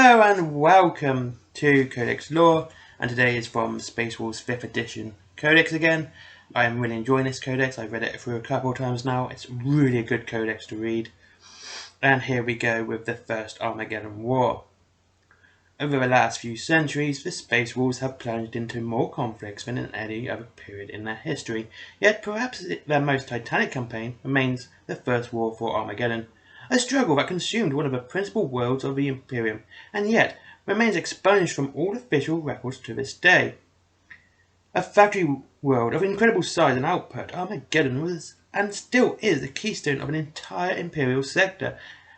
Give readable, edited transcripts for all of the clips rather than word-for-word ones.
Hello and welcome to Codex Lore, and today is from Space Wars 5th edition Codex again. I am really enjoying this Codex. I've read it through a couple of times now. It's really a good Codex to read. And here we go with the first Armageddon War. Over the last few centuries, the Space Wars have plunged into more conflicts than in any other period in their history, yet perhaps their most titanic campaign remains the First War for Armageddon. A struggle that consumed one of the principal worlds of the Imperium, and yet remains expunged from all official records to this day. A factory world of incredible size and output, Armageddon was and still is the keystone of an entire Imperial sector.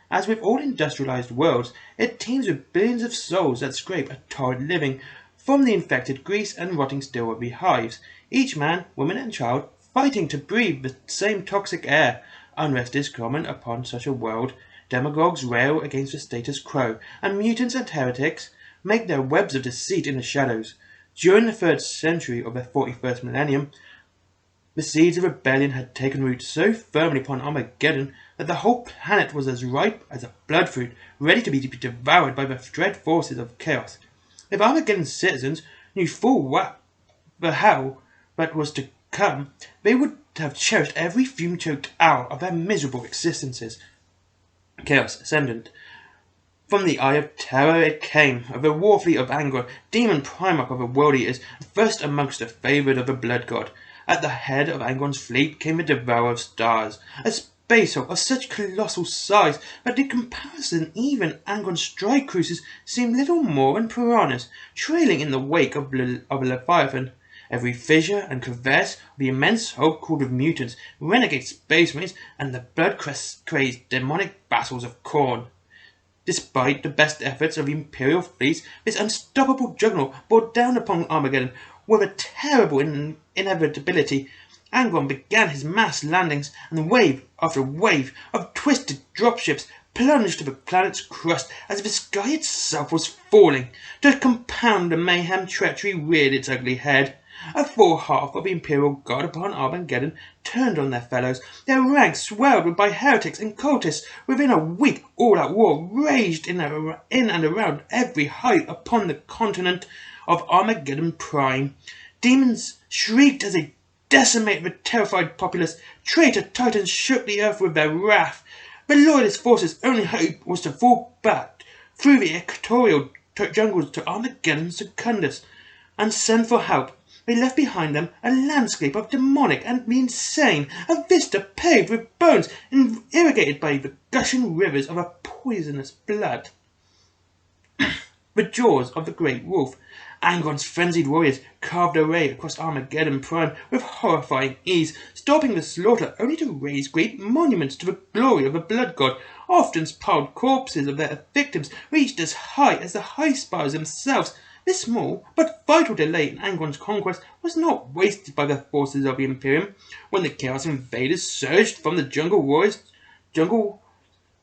As with all industrialized worlds, it teems with billions of souls that scrape a torrid living from the infected grease and rotting steel of the hives, each man, woman and child fighting to breathe the same toxic air. Unrest is common upon such a world. Demagogues rail against the status quo, and mutants and heretics make their webs of deceit in the shadows. During the 3rd century of the 41st millennium, the seeds of rebellion had taken root so firmly upon Armageddon that the whole planet was as ripe as a blood fruit, ready to be devoured by the dread forces of chaos. If Armageddon's citizens knew full well the hell that was to come, they would have cherished every fume-choked hour of their miserable existences. Chaos ascendant. From the Eye of Terror it came, of the war fleet of Angron, demon primarch of the world eaters, first amongst the favoured of the blood god. At the head of Angron's fleet came the Devourer of Stars, a space hulk of such colossal size that in comparison even Angron's strike cruisers seemed little more than piranhas, trailing in the wake of a Leviathan. Every fissure and crevasse of the immense hulk crawled with mutants, renegade space marines, and the blood-crazed demonic vassals of Khorne. Despite the best efforts of the Imperial fleets, this unstoppable juggernaut bore down upon Armageddon with a terrible inevitability. Angron began his mass landings, and wave after wave of twisted dropships plunged to the planet's crust as if the sky itself was falling. To compound the mayhem, treachery reared its ugly head. A full half of the Imperial Guard upon Armageddon turned on their fellows. Their ranks swelled by heretics and cultists. Within a week, all-out war raged in and around every height upon the continent of Armageddon Prime. Demons shrieked as they decimated the terrified populace. Traitor titans shook the earth with their wrath. The loyalist forces' only hope was to fall back through the equatorial jungles to Armageddon Secundus and send for help. They left behind them a landscape of demonic and the insane, a vista paved with bones and irrigated by the gushing rivers of a poisonous blood. The jaws of the great wolf. Angron's frenzied warriors carved a way across Armageddon Prime with horrifying ease, stopping the slaughter only to raise great monuments to the glory of the blood god. Often piled corpses of their victims reached as high as the high spires themselves. This small but vital delay in Angron's conquest was not wasted by the forces of the Imperium. When the Chaos invaders surged from the jungle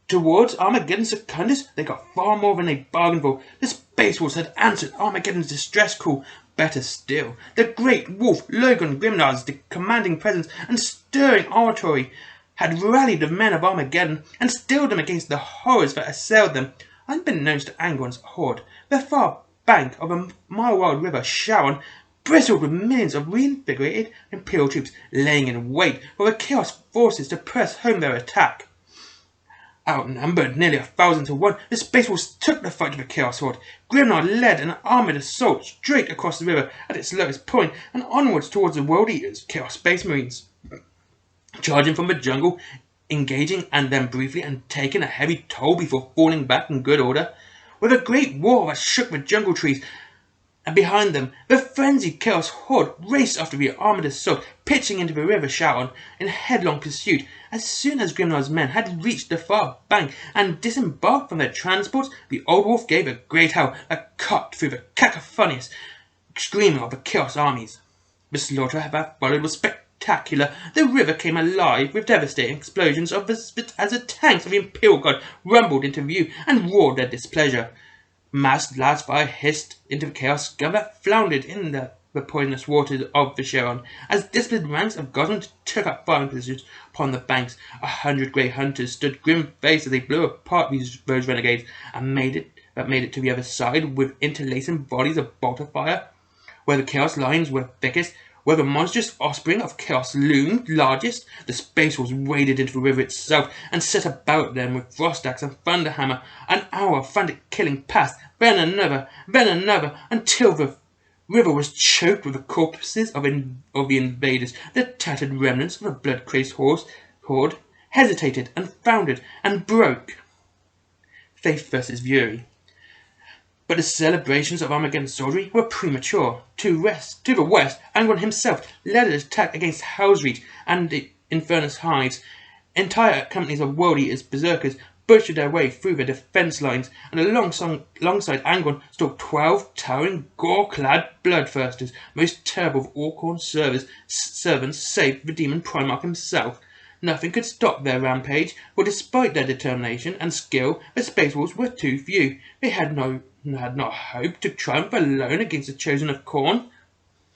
towards Armageddon Secundus, they got far more than they bargained for. The Space Wolves had answered Armageddon's distress call. Better still, the great wolf Logan Grimnar's commanding presence and stirring oratory had rallied the men of Armageddon and steeled them against the horrors that assailed them. Unbeknownst to Angron's horde, the far bank of a mile-wide river, Sharon, bristled with millions of reinvigorated Imperial troops laying in wait for the Chaos forces to press home their attack. Outnumbered nearly 1,000 to 1, the Space Wolves took the fight to the Chaos Horde. Grimnar led an armoured assault straight across the river at its lowest point and onwards towards the World Eaters, Chaos Space Marines. Charging from the jungle, engaging and then briefly and taking a heavy toll before falling back in good order. With a great roar that shook the jungle trees, and behind them, the frenzied Chaos Horde raced after the armoured assault, pitching into the river Sharon in headlong pursuit. As soon as Grimnar's men had reached the far bank and disembarked from their transports, the old wolf gave a great howl that cut through the cacophonous screaming of the Chaos armies. The slaughter that followed was spectacular. The river came alive with devastating explosions as the tanks of the Imperial Guard rumbled into view and roared their displeasure. Massed large fire hissed into the chaos scum that floundered in the poisonous waters of the Sharon, as disciplined ranks of Gosmond took up firing positions upon the banks. 100 grey hunters stood grim-faced as they blew apart those renegades and made it that made it to the other side with interlacing bodies of bolter fire, where the chaos lines were thickest, where the monstrous offspring of chaos loomed largest, the Space Wolves waded into the river itself and set about them with frost axe and thunderhammer. An hour of frantic killing passed, then another, until the river was choked with the corpses of the invaders. The tattered remnants of a blood-crazed horde hesitated and foundered and broke. Faith versus fury. But the celebrations of Armageddon's soldiery were premature. To the west, Angron himself led an attack against Hell's Reach and the Infernus Hives. Entire companies of worldly berserkers butchered their way through the defence lines, and alongside Angron stood 12 towering, gore-clad bloodthirsters, most terrible of all Khorne's servants save the demon Primarch himself. Nothing could stop their rampage, for despite their determination and skill, the Space Wolves were too few. They had not hoped to triumph alone against the chosen of Khorne.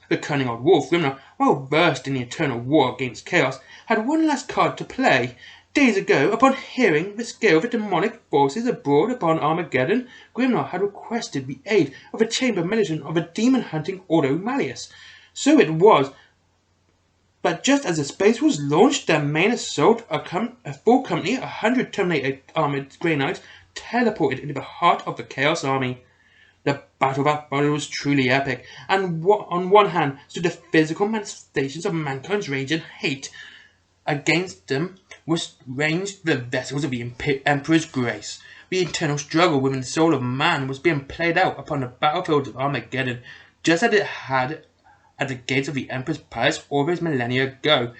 The cunning old wolf, Grimnar, well versed in the eternal war against chaos, had one last card to play. Days ago, upon hearing the scale of the demonic forces abroad upon Armageddon, Grimnar had requested the aid of a chamber militant of a demon-hunting Ordo Malleus. So it was. But just as the Space Wolves launched their main assault, a full company, 100 Terminator armoured Grey Knights, teleported into the heart of the Chaos Army. The battle that followed was truly epic, and on one hand stood the physical manifestations of mankind's rage and hate. Against them was ranged the vessels of the Emperor's grace. The internal struggle within the soul of man was being played out upon the battlefields of Armageddon, just as it had at the gates of the Emperor's palace all those millennia ago.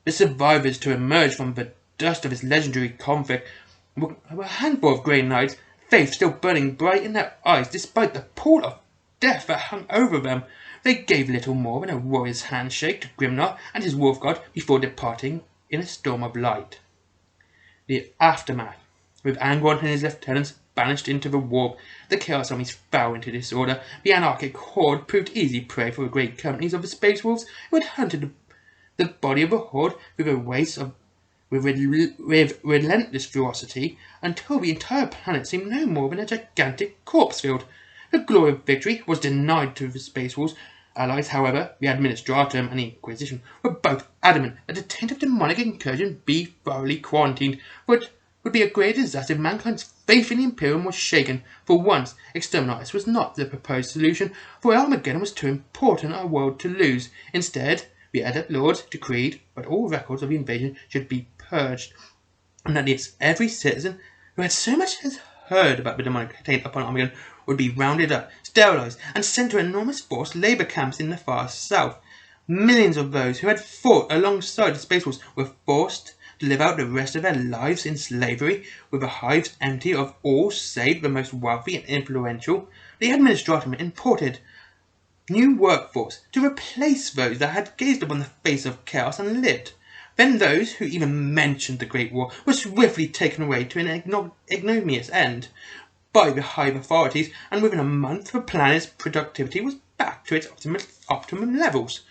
The survivors to emerge from the dust of this legendary conflict were a handful of Grey Knights, faith still burning bright in their eyes despite the pall of death that hung over them. They gave little more than a warrior's handshake to Grimnar and his wolf god before departing in a storm of light. The aftermath. With Angron and his lieutenants banished into the warp, the Chaos Armies fell into disorder. The anarchic horde proved easy prey for the great companies of the Space Wolves, who had hunted the body of the horde through the wastes with relentless ferocity until the entire planet seemed no more than a gigantic corpse field. The glory of victory was denied to the Space Wolves. Allies, however, the Administratum and the Inquisition, were both adamant that the taint of demonic incursion be thoroughly quarantined, for it would be a great disaster if mankind's faith in the Imperium was shaken. For once, exterminatus was not the proposed solution, for Armageddon was too important a world to lose. Instead, the Adept Lords decreed that all records of the invasion should be purged, and that every citizen who had so much as heard about the demonic taint upon Armageddon would be rounded up, sterilized, and sent to enormous forced labor camps in the far south. Millions of those who had fought alongside the Space Wolves were forced to live out the rest of their lives in slavery, with the hives empty of all save the most wealthy and influential. The Administratum imported new workforce to replace those that had gazed upon the face of chaos and lived. Then those who even mentioned the Great War were swiftly taken away to an ignominious end by the hive authorities, and within a month the planet's productivity was back to its optimum levels.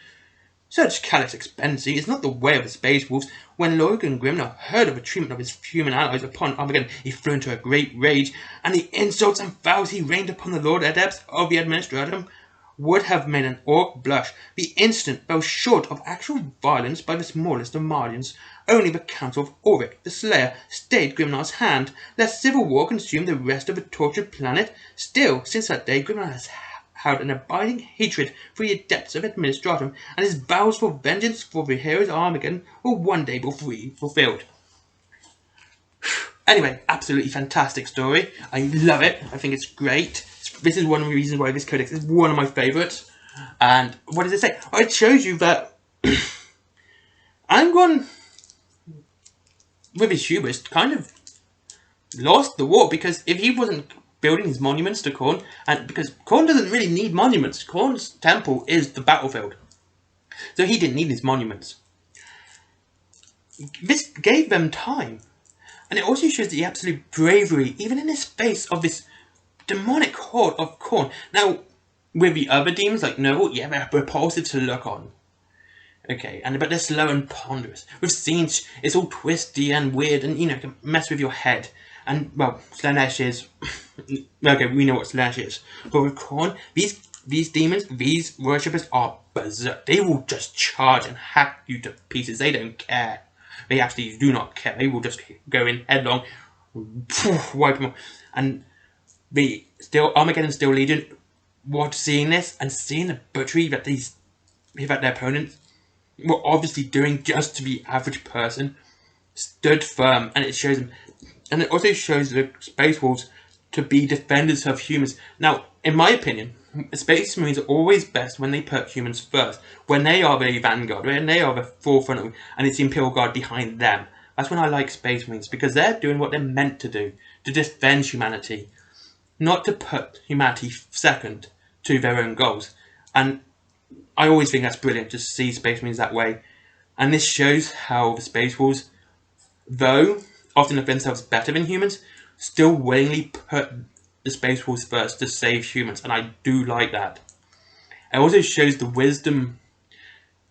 Such callous expediency is not the way of the Space Wolves. When Logan Grimnar heard of the treatment of his human allies upon Armageddon, he flew into a great rage, and the insults and fouls he rained upon the Lord Adepts of the Administratum would have made an orc blush. The incident fell short of actual violence by the smallest of margins. Only the Council of Ulrich, the Slayer, stayed Grimnar's hand, lest civil war consume the rest of the tortured planet. Still, since that day, Grimnar has held an abiding hatred for the Adepts of Administratum, and his vows for vengeance for the heroes of Armageddon will one day be fulfilled. Anyway, absolutely fantastic story. I love it. I think it's great. This is one of the reasons why this codex is one of my favourites. And what does it say? Oh, it shows you that Angron, with his hubris, kind of lost the war, because if he wasn't building his monuments to Khorne, and because Khorne doesn't really need monuments, Khorne's temple is the battlefield, so he didn't need his monuments. This gave them time, and it also shows the absolute bravery, even in the face of this demonic horde of Khorne. Now, with the other demons like Noble, yeah, they're repulsive to look on. Okay, but they're slow and ponderous. With Siege, it's all twisty and weird and, can mess with your head. And, well, Slanesh is... okay, we know what Slanesh is. But with Khorne, these demons, these worshippers are berserk. They will just charge and hack you to pieces. They don't care. They actually do not care. They will just go in headlong, wipe them off. And Armageddon still Legion, seeing this and seeing the butchery that their opponents were obviously doing just to the average person, stood firm, and it shows them. And it also shows the Space Wolves to be defenders of humans. Now, in my opinion, Space Marines are always best when they put humans first, when they are the vanguard, when they are the forefront, and it's the Imperial Guard behind them. That's when I like Space Marines, because they're doing what they're meant to do, to defend humanity, not to put humanity second to their own goals. And I always think that's brilliant to see Space Marines that way. And this shows how the Space Wolves, though often of themselves better than humans, still willingly put the Space Wolves first to save humans, and I do like that. It also shows the wisdom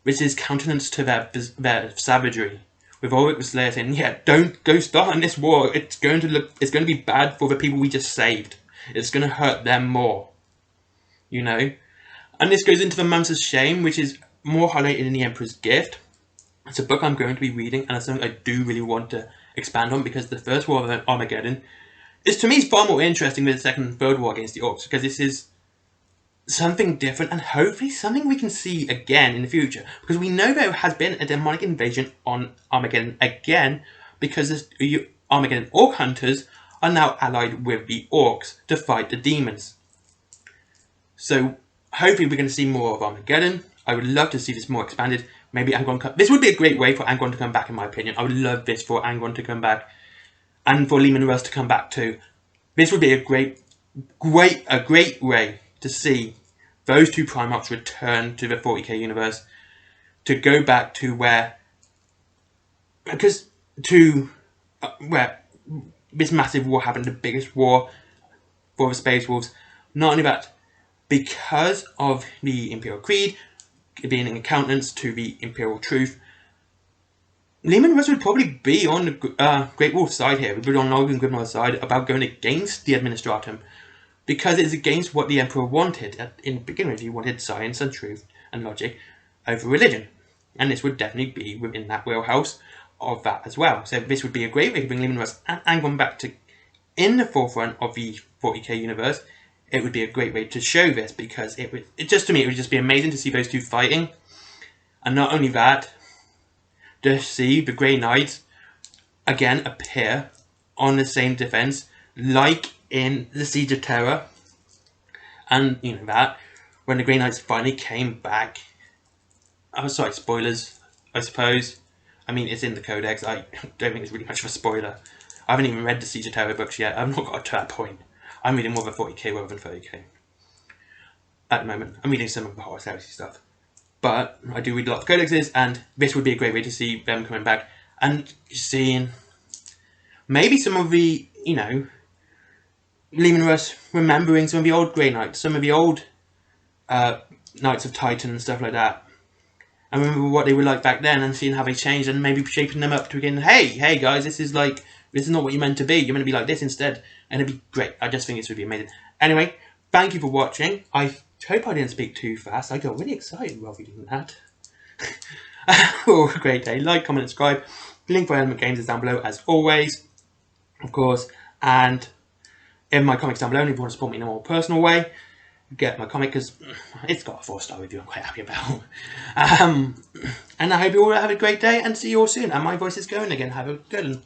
which is countenance to their savagery. With Ulrich the Slayer saying, yeah, don't go start on this war, it's going to be bad for the people we just saved. It's going to hurt them more. You know? And this goes into the Months of Shame, which is more highlighted in The Emperor's Gift. It's a book I'm going to be reading, and it's something I do really want to expand on, because the First War of Armageddon is, to me, far more interesting than the Second and Third War against the Orcs, because this is something different, and hopefully something we can see again in the future, because we know there has been a demonic invasion on Armageddon again, because the Armageddon Orc Hunters are now allied with the Orcs to fight the demons. So hopefully we're going to see more of Armageddon. I would love to see this more expanded. Maybe Angron. This would be a great way for Angron to come back, in my opinion. I would love this for Angron to come back, and for Leman Russ to come back too. This would be a great way to see those two Primarchs return to the 40k universe, to go back to where this massive war happened, the biggest war for the Space Wolves. Not only that, because of the Imperial Creed being in countenance to the Imperial Truth, Leman Russ would probably be on the Great Wolf side here. We'd be on Logan Grimnor's side about going against the Administratum, because it's against what the Emperor wanted. In the beginning, he wanted science and truth and logic over religion, and this would definitely be within that wheelhouse of that as well. So this would be a great way to bring Leman Russ and Angron back to in the forefront of the 40k universe. It would be a great way to show this, because to me it would just be amazing to see those two fighting, and not only that, to see the Grey Knights again appear on the same defense, like in the Siege of Terror, and you know that when the Grey Knights finally came back. Oh, sorry, spoilers, I suppose. I mean, it's in the Codex. I don't think it's really much of a spoiler. I haven't even read the Siege of Terror books yet. I've not got to that point. I'm reading more of a 40k rather than 30k. At the moment, I'm reading some of the Horus Heresy stuff. But I do read a lot of codexes, and this would be a great way to see them coming back. And seeing maybe some of the, Leman Russ remembering some of the old Grey Knights, some of the old Knights of Titan and stuff like that. And remember what they were like back then, and seeing how they changed, and maybe shaping them up to again, hey guys, this is not what you're meant to be. You're meant to be like this instead. And it'd be great. I just think this would be amazing. Anyway, thank you for watching. I hope I didn't speak too fast. I got really excited while reading that. Oh, great day. Like, comment, and subscribe. The link for Element Games is down below, as always, of course. And in my comics down below, and if you want to support me in a more personal way, get my comic, because it's got a 4-star review I'm quite happy about. And I hope you all have a great day, and see you all soon. And my voice is going again. Have a good one.